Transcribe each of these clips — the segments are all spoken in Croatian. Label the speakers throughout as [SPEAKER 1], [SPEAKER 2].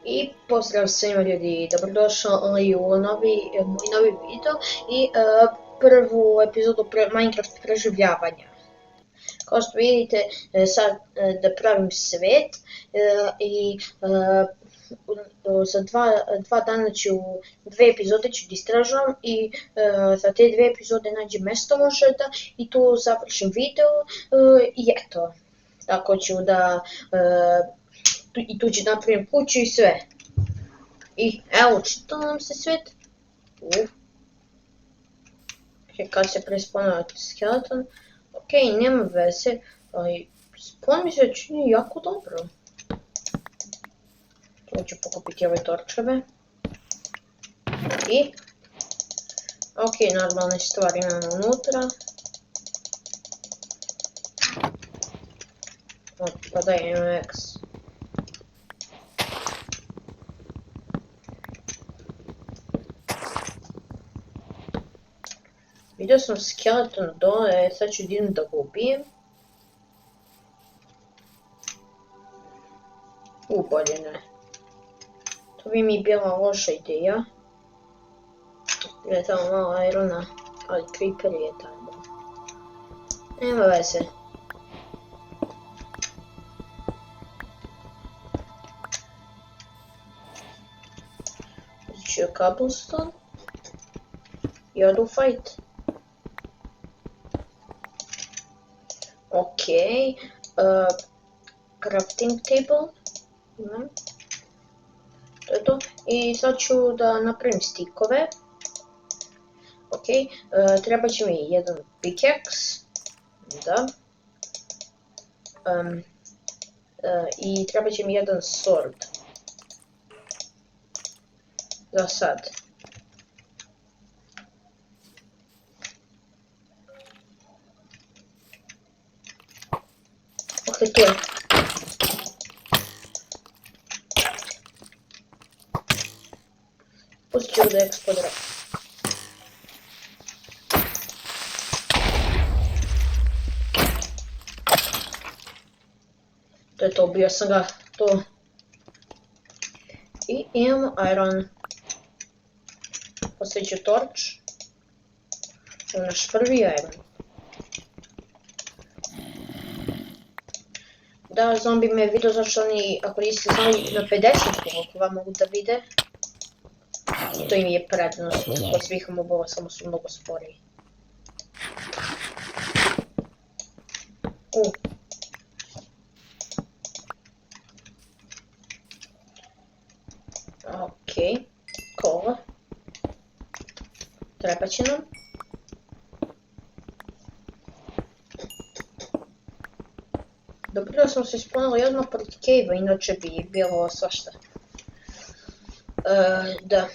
[SPEAKER 1] I pozdrav svima ljudi, dobrodošli u moj novi video i prvu epizodu Minecraft preživljavanja. Kao što vidite, sad da pravim svet i za dva dana dve epizode ću da istražujem i za te dve epizode nađem mesto možda i tu završim video i eto. Tako ću da i tu ću napravim kuću i sve. I evo, čitao nam se svet. Kad se prespawnuje skeleton. Ok, nema veze, ali spawn mi se čini jako dobro. Tu ću pokupiti ove torčeve. I ok, normalne stvari imamo unutra. Pa da imam X. Vidio sam skeleton dole, sad ću idem da ga ubijem. Bolje ne. To bi mi bila loša ideja. Je tamo malo irona, ali creeper je tamo. Nema veze. Uzet ću cobblestone i odu fight. Ok, crafting table, imam, to je to, i sad ću da napravim stikove. Ok, treba će mi jedan pickaxe, da, i treba će mi jedan sword, za sad. Ok, tu je. Pustit ću da eksplodira. To je to, ubio sam ga, to. I imamo iron. Postavit ću torch. To je naš prvi iron. Da, zombi me vidio zašto oni, ako niste znali, na 50 blokova mogu da vide. To im je prednost kod svih mobova, samo su mnogo sporiji. Ok, kola. Treba će nam. Dobro da smo se spawnali odmah protiv cave-a, inače bi bilo svašta. Da.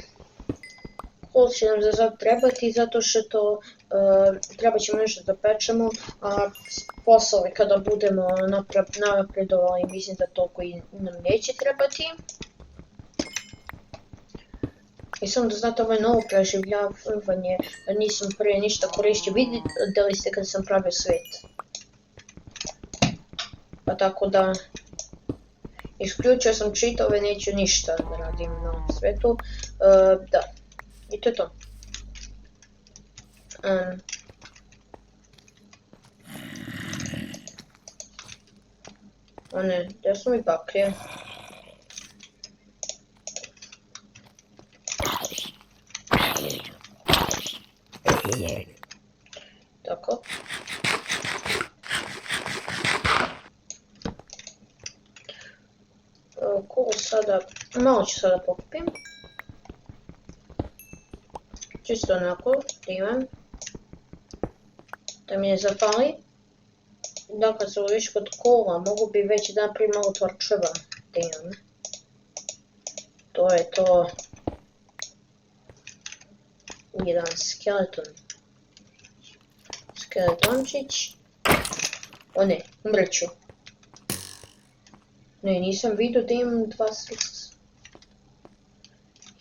[SPEAKER 1] Coal će nam za sad trebati, zato što treba ćemo nešto da pečemo, a posle kada budemo napredovali, mislim da toliko i nam neće trebati. I samo da znate, ovo je novo preživljavanje, nisam prije ništa koristio, vidjeli ste kada sam pravio svet. Pa tako da, isključio sam cheatove, neću ništa da radim na svetu, da, i to je to. Ne, gdje su mi baklje? Tako. Cool, sada, malo ću sada pokupim. Čisto onako, da imam. Da mi ne zapali. Da, kad sam već kod kola, mogu bi već da napravim malo torčeva. Da imam. To je to. Jedan skeleton. Skeletončić. O ne, umreću. Ne, nisam vidio da imam dva srca.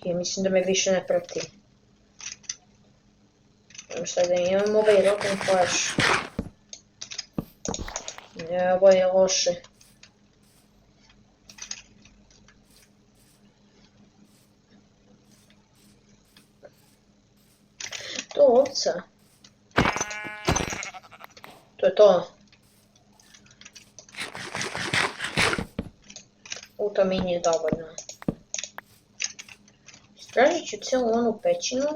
[SPEAKER 1] I mislim da me više ne prati. Šta da imam ovaj rotten flash. Ne, ovo je loše. to ovca? To je to. To mi nije dovoljno. Istražit ću cijelu onu pećinu.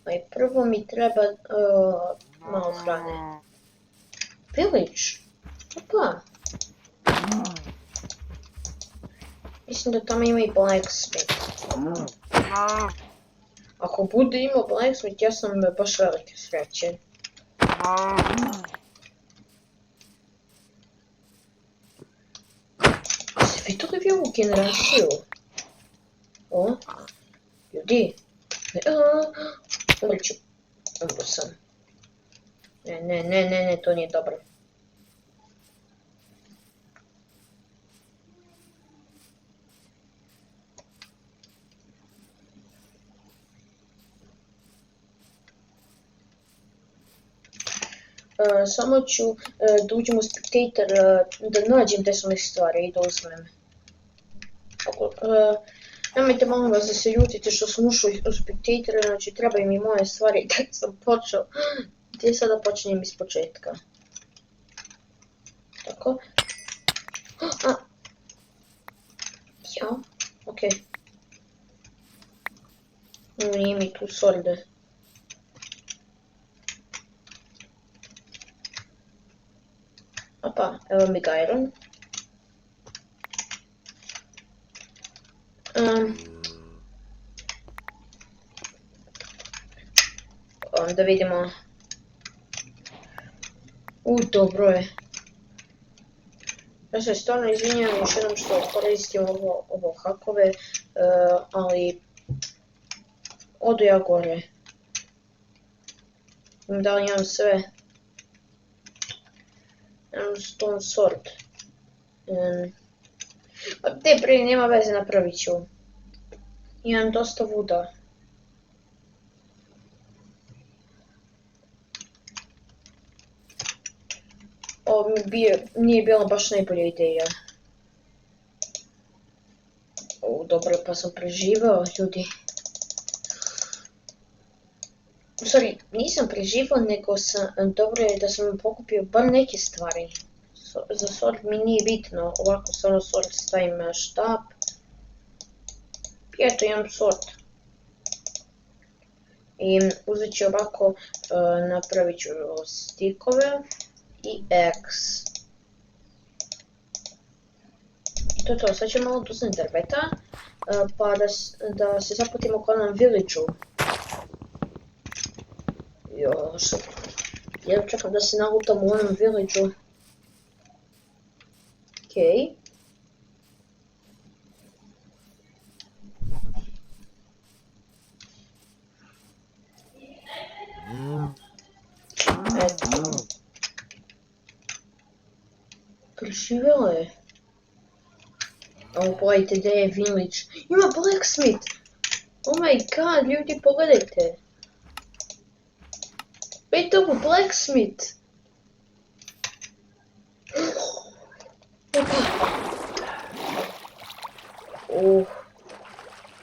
[SPEAKER 1] A i prvo mi treba malo hrane. Village? Opa. Mislim da tamo ima i blacksmith. Ako bude imao blacksmith, ja sam baš velike sreće. Ste vidjeli vi ovu generaciju? O? Ljudi? Umrit ću. Umro sam. Ne, to nije dobro. Samo ću da uđem u Spectator, da nađem te su mi stvari i da uzmem. Nemojte molim vas da se ljutite što sam ušao u Spectator, znači trebaju mi moje stvari da sam počeo. Gdje sada počinjem iz početka. Tako. Ja, okej. Nije mi tu solde. Opa, evo mi ga iron. Da vidimo. Dobro je. Ja se stvarno izvinjam još jednom što koristim ovo hakove, ali odu ja gore. Da li imam sve? Imam stone sword. Te prije nema veze, napravit ću. Imam dosta vuda. Ovo nije bila baš najbolja ideja. Dobro, pa sam preživao, ljudi. U stvari, nisam preživao, nego dobro je da sam pokupio bar neke stvari. Za sword mi nije bitno, ovako samo sword stavim štap. I eto, imam sword. I uzet ću ovako, napravit ću stikove i X. I to je to, sad ću malo duzem drveta, pa da se zaputimo kod nam village-u. Još, ja čekam da se nalutam u onom village-u. Okej. Eto. Preživjela je. Ovo pogledajte gdje je village. Ima blacksmith! Oh my god, ljudi pogledajte. Vidite ovo blacksmith!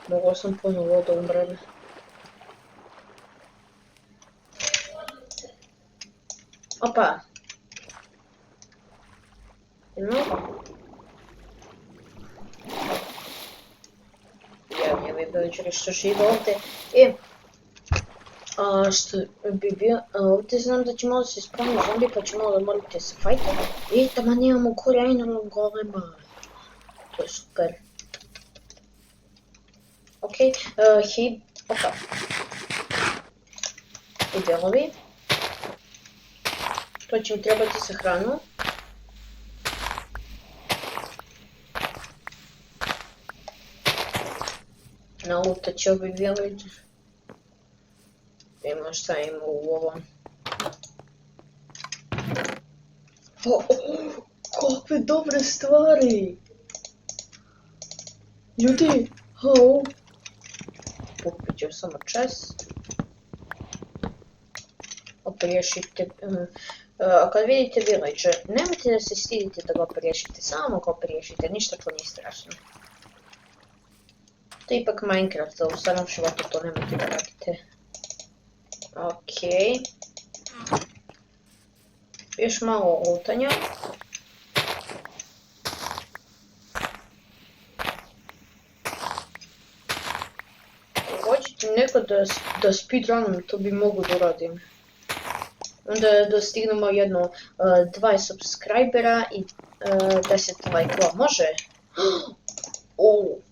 [SPEAKER 1] Mogao sam ponovo da umrem. Opa! No. Ja bi bilo što živo ovdje. Što bi bio, ovdje znam da će malo se spavni zombi pa ću malo da morate se fajtati. Tamo nemamo korijajnog golema. To je super. Okej, opa. I delovi. To će mi trebati sa hranu. Nalutat će ovaj village. Vidimo šta ima u ovom. Kakve dobre stvari! Ljudi, popit ću samo chest. Opriješite. A kad vidite village, nemojte da se stidite da ga opriješite, samo ga opriješite, ništa to nije strašno. To je ipak Minecraft, a u stvarnom životu to nemojte da radite. Okej. Još malo lutanja. Hoćete neko da speedrunom, to bi mogu da uradim. Onda dostignemo jedno 20 subscribera i 10 lajkova. Može?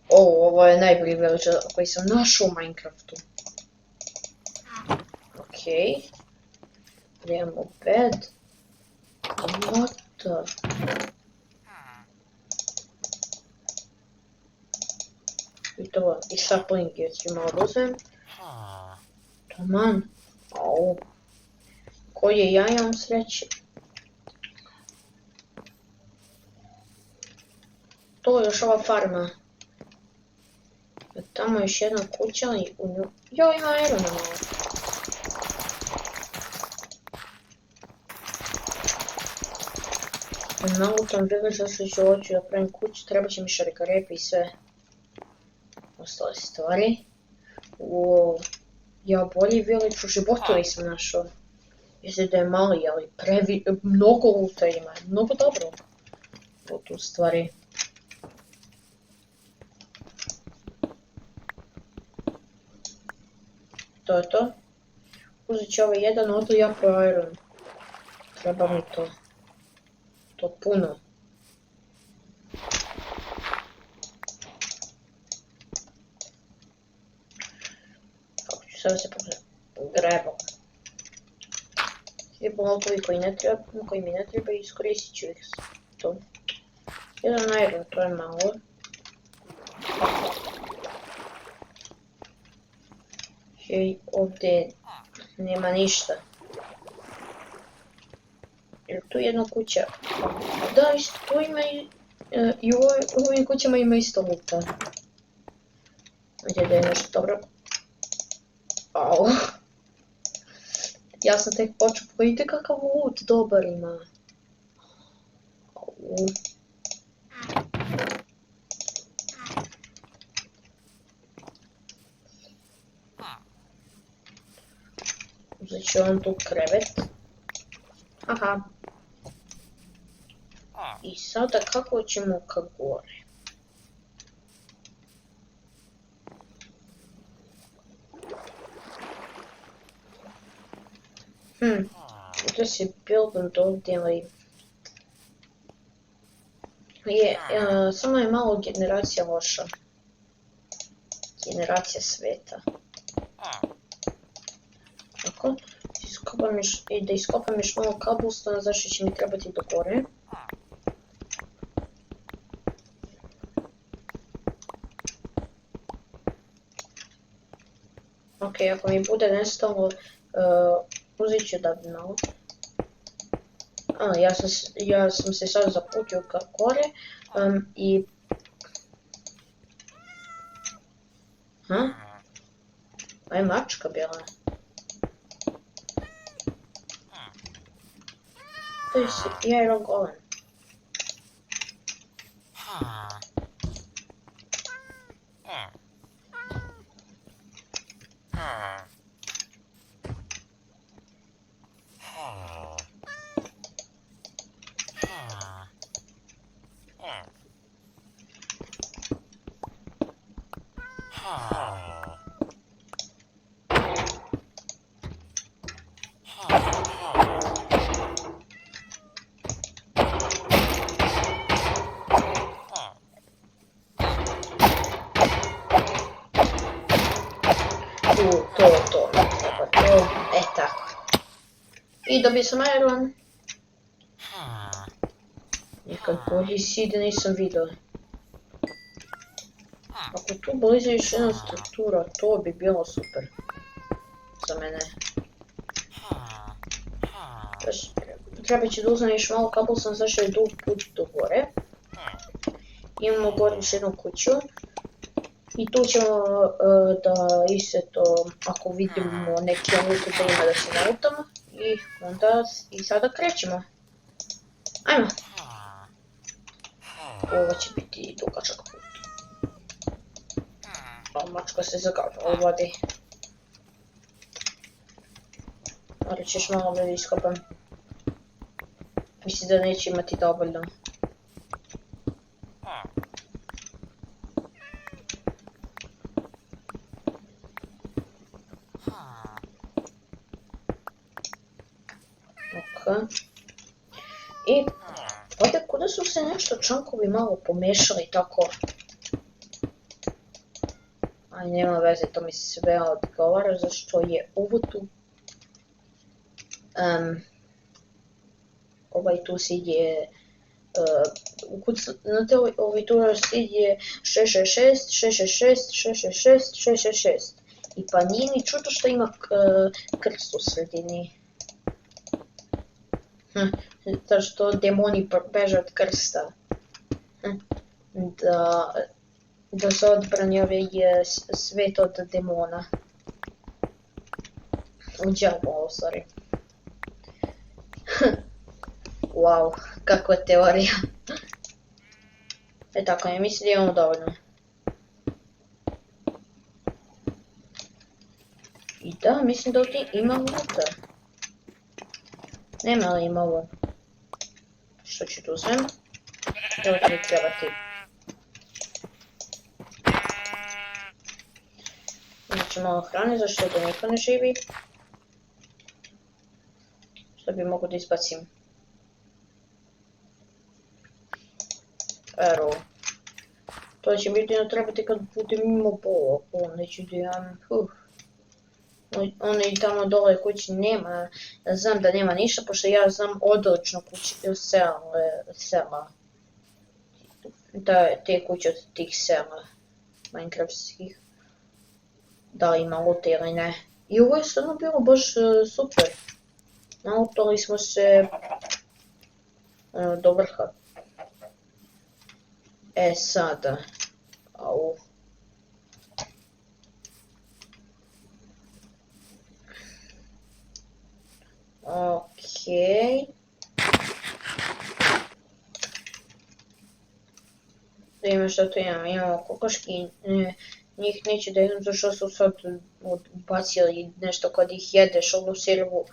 [SPEAKER 1] Ovo je najbolji villager koji sam našao u Minecraftu. Okej. Imamo bed. What the... I to, i sapling je ću malo uzem. Taman. Au. Koje ja imam sreće. To je još ova farma. Tamo je još jedna kuća i u nju... Jo, ima irona malo. Na u tom villager se ću hoću da pravim kuću, treba će mi šarikarepe i sve ostale stvari. Ja bolji village u životu nisam našao. Mislim da je mali, ali mnogo luta ima, mnogo dobro u tu stvari. To je to. Uzet ću ovaj jedan odlu jako iron. Treba mi to. To puno. Kako ću sada se grebom. Svi blokovi koji mi ne treba iskoristit ću ih. To. Jedan iron, to je malo. I ovdje nema ništa. Jer tu jedna kuća. Da, isto tu ima i u ovim kućama ima isto luta. Gdje da je nešto dobro. Au. Ja sam tek počeo, vidite kakav loot dobar ima. Au. Uzet ću vam tu krevet. Aha. I sada kako ćemo ka gore? Da se buildam ovdje, ali... samo je malo generacija loša. Generacija sveta. Tako. Da iskopam još malo cobblestone, zašto će mi trebati do gore. Ok, ako mi bude nestalo, uzet ću da bi malo. Ja sam se sad zaputio ka gore i... A je mačka bila. To je iron golem. To. Tako. I dobio sam iron. Nekad bolji si da nisam vidio. Ako tu blizu još jedna struktura, to bi bilo super. Za mene. Treba će da uzmem još malo cobblestone, zašto je dug put do gore. Imamo gore još jednu kuću. I tu ćemo da isto, ako vidimo neki loot da ima da se nalutamo. I onda i sada krećemo. Ajmo. Ovo će biti dugačak put. A mačka se zagavila u vodi. ali ćeš malo da iskopam. Mislim da neće imati dovoljno. Ok. I ovdje kuda su se nešto čankovi malo pomešali tako. Aj, nema veze, to mi se sve odgovara zašto je ovo tu. Ovaj tu sid je, znate ovaj tu sid je 666, 666, 666, 666. I pa nije ni čudo što ima krst u sredini. To što demoni beže od krsta. Da se odbrani ovaj svet od demona. U đavola, sorry. Wow, kakva teorija. Tako, ja mislim da imamo dovoljno. I da, mislim da ovdje ima luta. Nema li ima ovo? Što ću tu uzmem? Evo će mi trebati. Znači malo hrane, zašto da niko ne živi. Što bi mogu da izbacim? Arrow. To će mi jedino trebati kad budem imao bola, neću da imam, Ono i tamo dole kući nema, znam da nema ništa, pošto ja znam odlično sela. Te kuće od tih sela, Minecraftskih. Da li ima loot ili ne. I ovo je stvarno bilo baš super. Nautali smo se do vrha. Sada. Au. Okej. Da imamo što tu imamo kokoški, njih neće da jednom zašto su sad bacili nešto kad ih jedeš, ovu sirovu,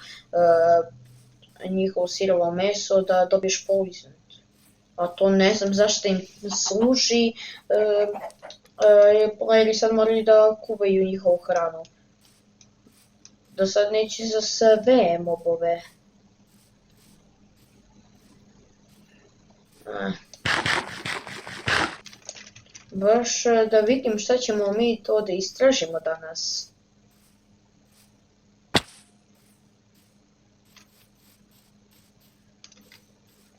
[SPEAKER 1] njihovo sirovo meso da dobiješ poison. A to ne znam zašto im služi, playeri sad morali da kuvaju njihovu hranu. Do sad neće za sve mobove. Baš da vidim šta ćemo mi to da istražimo danas.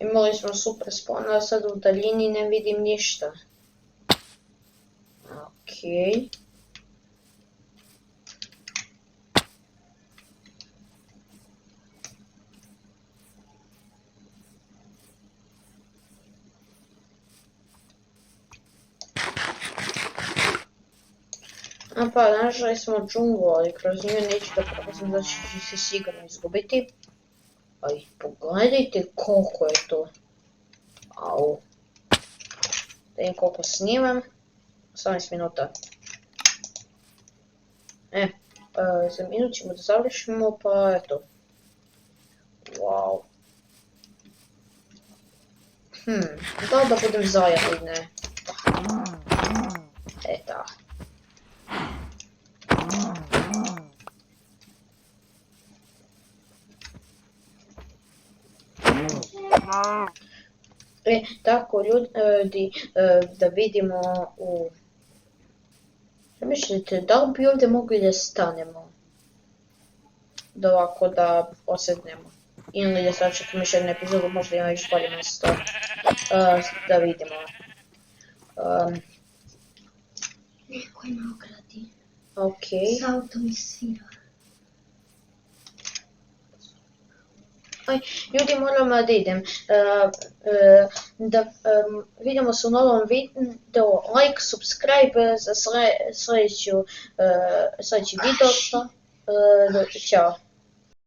[SPEAKER 1] Imali smo super spawn, a sad u daljini ne vidim ništa. Okej. Pa, našli smo džunglu, ali kroz nju neću da prolazim, da ću se sigurno izgubiti. Ali pogledajte koliko je to. Au. Da vidim koliko snimam. 18 minuta. Za minut ćemo da završimo, pa eto. Wow. Da budem zajedno ili ne? Da. Tako ljudi, da vidimo u... Što mislite, da li bi ovdje mogli da stanemo? Da ovako da osednemo. Ili da sačekamo još jednu epizodu, možda ima još bolje mjesto. Da vidimo.
[SPEAKER 2] Neko je na ogradi.
[SPEAKER 1] Okej.
[SPEAKER 2] S autom i svira.
[SPEAKER 1] Ljudi, moram da idem. Da vidimo se u novom videu. Like, subscribe za sljedeći video. Ćao.